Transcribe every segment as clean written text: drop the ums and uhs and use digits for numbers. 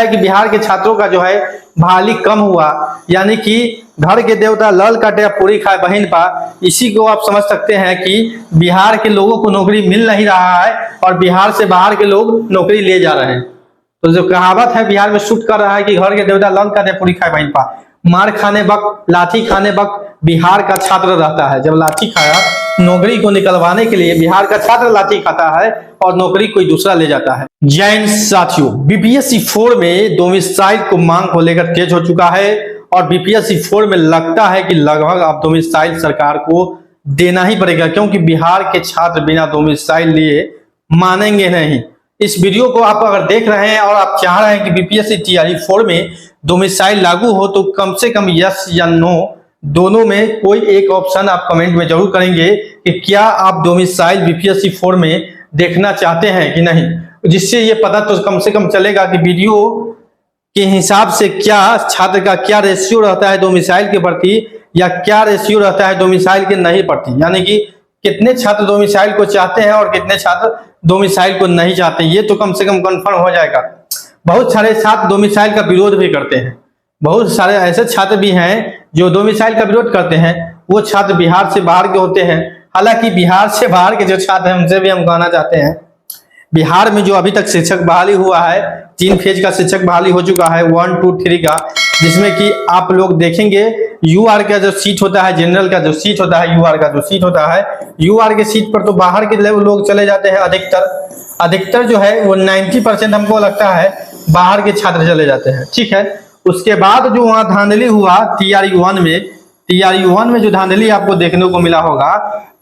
है कि बिहार के छात्रों का जो है बहाली कम हुआ, यानी कि घर के देवता लल काटे पूरी खाए बहिन पा। इसी को आप समझ सकते हैं कि बिहार के लोगों को नौकरी मिल नहीं रहा है और बिहार से बाहर के लोग नौकरी ले जा रहे हैं। तो जो कहावत है बिहार में शूट कर रहा है कि घर के देवता लल काटे पूरी खाए बहिन पा। मार खाने वक्त, लाठी खाने वक्त बिहार का छात्र रहता है। जब लाठी खाया, नौकरी को निकलवाने के लिए बिहार का छात्र लाठी खाता है और नौकरी कोई दूसरा ले जाता है। जैन साथियों, बीपीएससी 4 में डोमिसाइल को मांग को लेकर तेज हो चुका है और बीपीएससी 4 में लगता है कि लगभग अब डोमिसाइल सरकार को देना ही पड़ेगा, क्योंकि बिहार के छात्र बिना डोमिसाइल लिए मानेंगे नहीं। इस वीडियो को आप अगर देख रहे हैं और आप चाह रहे हैं कि बीपीएससी टीआरई 4 में डोमिसाइल लागू हो, तो कम से कम यस या नो दोनों में कोई एक ऑप्शन आप कमेंट में जरूर करेंगे कि क्या आप डोमिसाइल बीपीएससी 4 में देखना चाहते हैं कि नहीं। जिससे ये पता तो कम से कम चलेगा कि वीडियो के हिसाब से क्या छात्र का क्या रेशियो रहता है डोमिसाइल के प्रति या क्या रेशियो रहता है डोमिसाइल के नहीं प्रति, यानी कि कितने छात्र डोमिसाइल को चाहते हैं और कितने छात्र डोमिसाइल को नहीं चाहते। ये तो कम से कम कंफर्म हो जाएगा। बहुत सारे छात्र डोमिसाइल का विरोध भी करते हैं। बहुत सारे ऐसे छात्र भी हैं जो डोमिसाइल का विरोध करते हैं। वो छात्र बिहार से बाहर के होते हैं। हालांकि बिहार से बाहर के जो छात्र हैं उनसे भी हम कहना चाहते हैं, बिहार में जो अभी तक शिक्षक बहाली हुआ है, 3 फेज का शिक्षक बहाली हो चुका है, 1, 2, 3 का, जिसमें कि आप लोग देखेंगे यूआर का जो सीट होता है, जनरल का जो सीट होता है, यूआर का जो सीट होता है, यूआर के सीट पर तो बाहर के लोग चले जाते हैं। अधिकतर जो है वो 90% हमको लगता है बाहर के छात्र चले जाते हैं। ठीक है, उसके बाद जो वहां धांधली हुआ टीआरई 1 में जो धांधली आपको देखने को मिला होगा,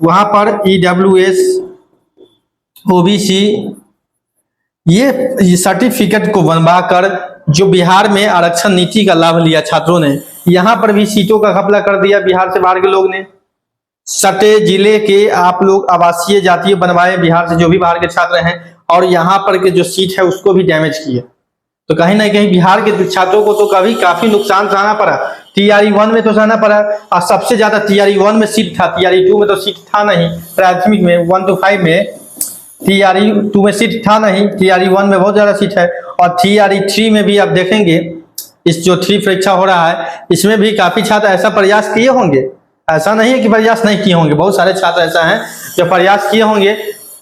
वहां पर ईडब्ल्यूएस, ओबीसी ये सर्टिफिकेट को बनवा कर जो बिहार में आरक्षण नीति का लाभ लिया छात्रों ने, यहां पर भी सीटों का घपला कर दिया बिहार से बाहर के लोग ने। सटे जिले के आप लोग आवासीय जातीय बनवाए बिहार से जो भी बाहर के छात्र हैं, और यहाँ पर के जो सीट है उसको भी डैमेज किए। तो कहीं ना कहीं बिहार के छात्रों को तो कभी काफी नुकसान सहना पड़ा। टीआरई 1 में तो सहना पड़ा, और सबसे ज्यादा टीआरई 1 में सीट था, टीआरई 2 में तो सीट था नहीं। प्राथमिक में 1 to 5 में टीआरई 2 में सीट था नहीं, टीआरई 1 में बहुत ज्यादा सीट है। और टीआरई 3 में भी आप देखेंगे, इस जो 3 परीक्षा हो रहा है, इसमें भी काफी छात्र ऐसा प्रयास किए होंगे। ऐसा नहीं है कि प्रयास नहीं किए होंगे, बहुत सारे छात्र ऐसा हैं जो प्रयास किए होंगे।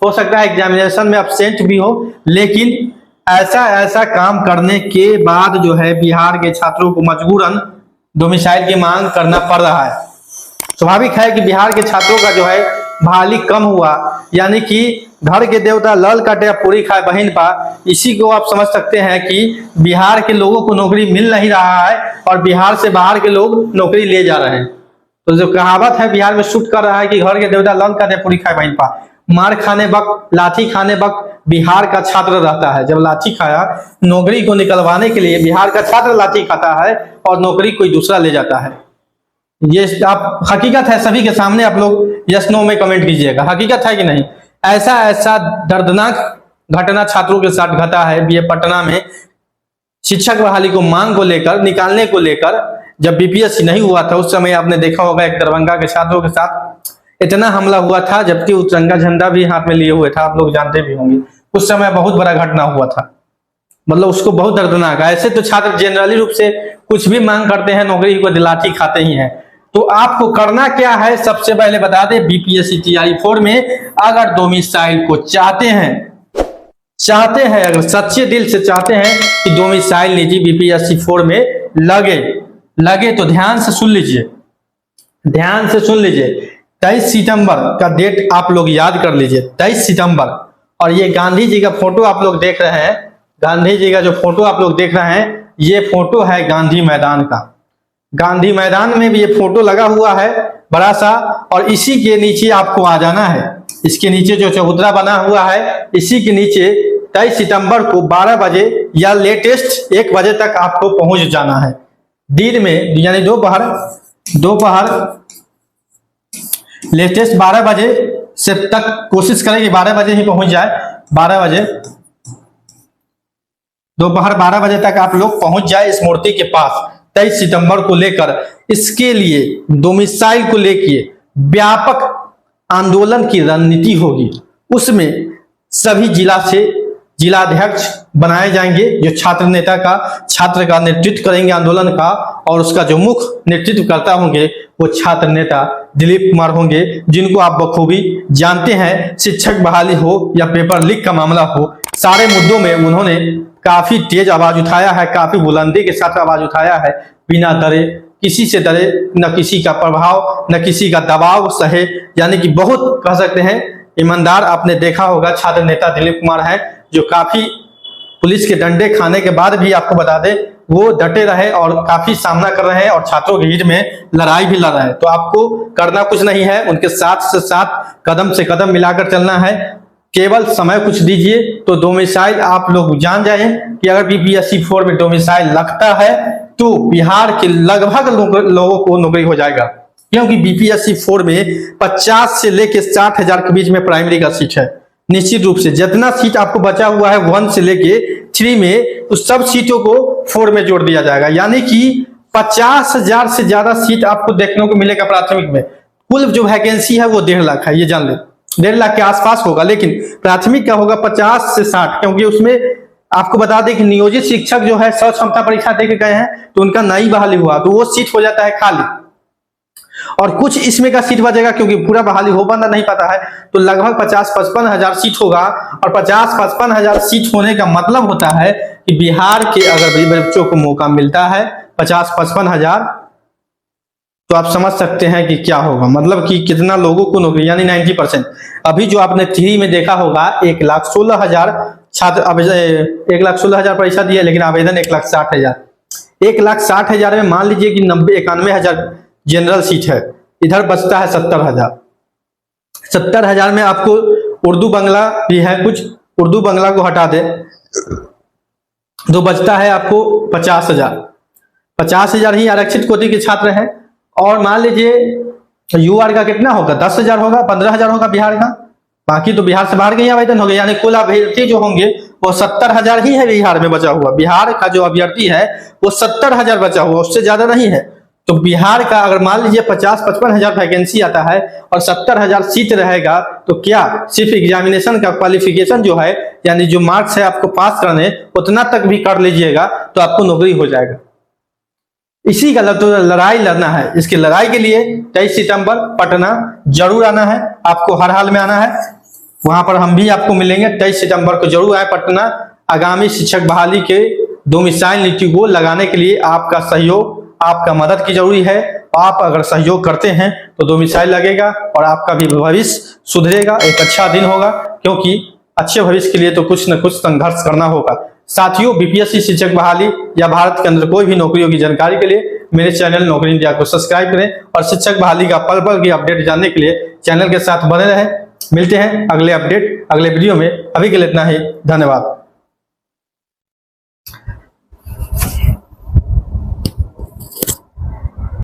हो सकता है एग्जामिनेशन में एब्सेंट भी हो, लेकिन ऐसा काम करने के बाद जो है बिहार के छात्रों को मजबूरन डोमिसाइल की मांग करना पड़ रहा है। स्वाभाविक है कि बिहार के छात्रों का जो है बहाली कम हुआ, यानी कि घर के देवता लल काटे पूरी खाए बहिन पा। इसी को आप समझ सकते हैं कि बिहार के लोगों को नौकरी मिल नहीं रहा है और बिहार से बाहर के लोग नौकरी ले जा रहे हैं। तो जो कहावत है बिहार में शूट कर रहा है कि घर के देवता लल काटे पूरी खाए बहिन पा। मार खाने वक्त, लाठी खाने वक्त बिहार का छात्र रहता है। जब लाठी खाया, नौकरी को निकलवाने के लिए बिहार का छात्र लाठी खाता है और नौकरी कोई दूसरा ले जाता है। ये आप हकीकत है, सभी के सामने आप लोग यस नो में कमेंट कीजिएगा, हकीकत है कि नहीं। ऐसा दर्दनाक घटना छात्रों के साथ घटा है बीए पटना में। शिक्षक बहाली को मांग को लेकर, निकालने को लेकर, जब बीपीएससी नहीं हुआ था उस समय आपने देखा होगा एक दरभंगा के छात्रों के साथ इतना हमला हुआ था, जबकि वो तिरंगा झंडा भी हाथ में लिए हुए था। आप लोग जानते भी होंगे उस समय बहुत बड़ा घटना हुआ था, मतलब उसको बहुत दर्दनाक। ऐसे तो छात्र जनरली रूप से कुछ भी मांग करते हैं, नौकरी को लाठी खाते ही हैं। तो आपको करना क्या है, सबसे पहले बता दें, बीपीएससी टीआरई 4 में अगर डोमिसाइल को चाहते हैं, अगर सच्चे दिल से चाहते हैं कि डोमिसाइल नीति बीपीएससी 4 में लगे तो ध्यान से सुन लीजिए। 23 सितंबर का डेट आप लोग याद कर लीजिए, 23 सितंबर। और ये गांधी जी का फोटो आप लोग देख रहे हैं, गांधी जी का जो फोटो आप लोग देख रहे हैं, ये फोटो है गांधी मैदान का। गांधी मैदान में भी ये फोटो लगा हुआ है बड़ा सा, और इसी के नीचे आपको आ जाना है। इसके नीचे जो चबूतरा बना हुआ है, इसी के नीचे 23 सितंबर को 12 बजे या लेटेस्ट 1 बजे तक आपको पहुंच जाना है। दिन में यानी दोपहर लेटेस्ट 12 बजे से तक कोशिश करें कि 12 बजे ही पहुंच जाए। 12 बजे, दोपहर 12 बजे तक आप लोग पहुंच जाए इस मूर्ति के पास 23 सितंबर को लेकर। इसके लिए डोमिसाइल को लेकर व्यापक आंदोलन की रणनीति होगी। उसमें सभी जिला से जिलाध्यक्ष बनाए जाएंगे, जो छात्र नेता का, छात्र का नेतृत्व करेंगे आंदोलन का, और उसका जो मुख्य नेतृत्व करता होंगे वो छात्र नेता दिलीप कुमार होंगे, जिनको आप बखूबी जानते हैं। शिक्षक बहाली हो या पेपर लीक का मामला हो, सारे मुद्दों में उन्होंने काफी तेज आवाज उठाया है, काफी बुलंदी के साथ आवाज उठाया है, बिना डरे, किसी से डरे, न किसी का प्रभाव, न किसी का दबाव सहे, यानी कि बहुत कह सकते हैं ईमानदार। आपने देखा होगा छात्र नेता दिलीप कुमार है, जो काफी पुलिस के डंडे खाने के बाद भी, आपको बता दें, वो डटे रहे और काफी सामना कर रहे हैं और छात्रों के हित में लड़ाई भी लड़ रहे हैं। तो आपको करना कुछ नहीं है, उनके साथ से साथ कदम से कदम मिलाकर चलना है। केवल समय कुछ दीजिए तो डोमिसाइल आप लोग जान जाए कि अगर बीपीएससी 4 में डोमिसाइल लगता है तो बिहार के लगभग लोगों को नौकरी हो जाएगा, क्योंकि बीपीएससी 4 में 50 से लेके 60,000 के बीच में प्राइमरी का सीट है। निश्चित रूप से जितना सीट आपको बचा हुआ है 1 से लेके 3 में, उस सब सीटों को 4 में जोड़ दिया जाएगा, यानी कि 50,000 से ज्यादा सीट आपको देखने को मिलेगा प्राथमिक में। कुल जो वैकेंसी है वो 1.5 लाख है, ये जान ले, 1.5 लाख के आसपास होगा, लेकिन प्राथमिक का होगा 50 से 60, क्योंकि उसमें आपको बता दें कि नियोजित शिक्षक जो है 100 क्षमता परीक्षा दे के गए हैं, तो उनका नई बहाली हुआ तो वो सीट हो जाता है खाली, और कुछ इसमें का सीट बचेगा क्योंकि पूरा बहाली हो बंदा नहीं पता है, तो लगभग 50-55 हजार सीट होगा। और 50-55 हजार सीट होने का मतलब होता है कि बिहार के अगर बच्चों को मौका मिलता है 50-55 हजार, तो आप समझ सकते हैं कि क्या होगा, मतलब कि कितना लोगों को नौकरी, यानी 90%। अभी जो आपने 3 में देखा होगा 1,16,000 छात्र, अब 1,16,000 परीक्षा दिए, लेकिन आवेदन 1,60,000। 1,60,000 में मान लीजिए कि 91 हजार जनरल सीट है, इधर बचता है 70,000। 70,000 में आपको उर्दू बंगला भी है, कुछ उर्दू बंगला को हटा दे तो बचता है आपको 50,000। 50,000 ही आरक्षित कोटि के छात्र हैं, और मान लीजिए यूआर का कितना होगा, 10,000 होगा, 15,000 होगा बिहार का, बाकी तो बिहार से बाहर के ही आवेदन हो गए, यानी कुल अभ्यर्थी जो होंगे वो 70,000 ही है बिहार में बचा हुआ। बिहार का जो अभ्यर्थी है वो 70,000 बचा हुआ, उससे ज्यादा नहीं है। तो बिहार का अगर मान लीजिए 50-55 हजार वैकेंसी आता है और 70,000 सीट रहेगा, तो क्या सिर्फ एग्जामिनेशन का क्वालिफिकेशन जो है, यानी जो मार्क्स है आपको पास करने, उतना तक भी कर लीजिएगा तो आपको नौकरी हो जाएगा। इसी का तो लड़ाई लड़ना है। इसकी लड़ाई के लिए 23 सितंबर पटना जरूर आना है, आपको हर हाल में आना है, वहां पर हम भी आपको मिलेंगे। 23 सितंबर को जरूर आए पटना। आगामी शिक्षक बहाली के डोमिसाइल नीति को लगाने के लिए आपका सहयोग, आपका मदद की जरूरी है। आप अगर सहयोग करते हैं तो डोमिसाइल लगेगा और आपका भी भविष्य सुधरेगा, एक अच्छा दिन होगा, क्योंकि अच्छे भविष्य के लिए तो कुछ न कुछ संघर्ष करना होगा। साथियों, बीपीएससी शिक्षक बहाली या भारत के अंदर कोई भी नौकरियों की जानकारी के लिए मेरे चैनल नौकरी इंडिया को सब्सक्राइब करें, और शिक्षक बहाली का पल पल की अपडेट जानने के लिए चैनल के साथ बने रहें। मिलते हैं अगले अपडेट, अगले वीडियो में। अभी के लिए इतना ही, धन्यवाद।